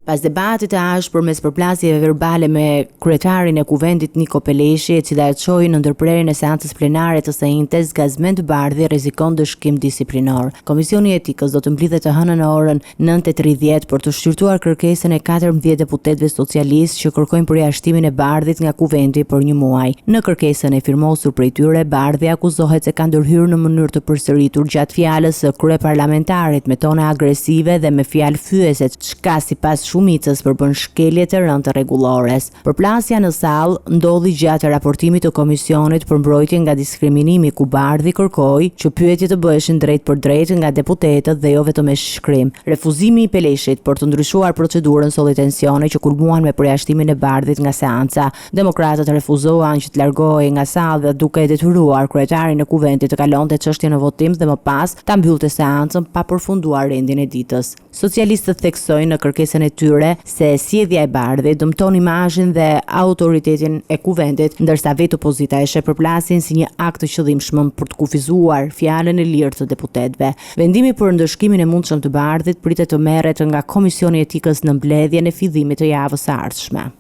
Pas debatit të ashpër mes përplasjeve verbale me kryetarin e kuvendit Niko Peleshi, e cila e çoi në ndërprerjen e seancës plenare të së njëjtës, Gazmend Bardhi rrezikon dëshkim disiplinor. Komisioni i Etikës do të mblidhet të hënën në orën 9:30 për të shqyrtuar kërkesën e 14 deputetëve socialistë që kërkojnë përjashtimin e Bardhit nga kuvendi për 1 muaj. Në kërkesën e firmosur prej tyre, Bardhi akuzohet se ka ndërhyrë në mënyrë të përsëritur gjatë fjalës së kryeparlamentarit me tone agresive dhe me fjalë fyese, çka sipas shumicës përbën shkelje të rëndë të rregullores. Përplasja në sallë ndodhi gjatë raportimit të Komisionit për mbrojtje nga diskriminimi, ku Bardhi kërkoi që pyetjet të bëheshin drejt për drejt nga deputetët dhe jo vetëm me shkrim. Refuzimi i Peleshit për të ndryshuar procedurën solli tensione që kulmuan me përjashtimin e Bardhit nga seanca. Demokratët refuzuan që të largohej nga sallë dhe duke detyruar kryetarin e kuvendit të kalonte çështjen në votim dhe më pas ta mbyllte seancën pa përfunduar rendin e ditës. Socialistët theksojnë në kërkesën e tyre se sjellja e Bardhit dëmton imazhin dhe autoritetin e kuvendit, ndërsa vetë opozita e sheh përplasjen si një akt të qëllimshëm për të kufizuar fjalën e lirë të deputetëve. Vendimi për ndëshkimin e mundshëm të Bardhit pritet të merret nga Komisioni i Etikës në mbledhjen e fillimit të javës së ardhshme.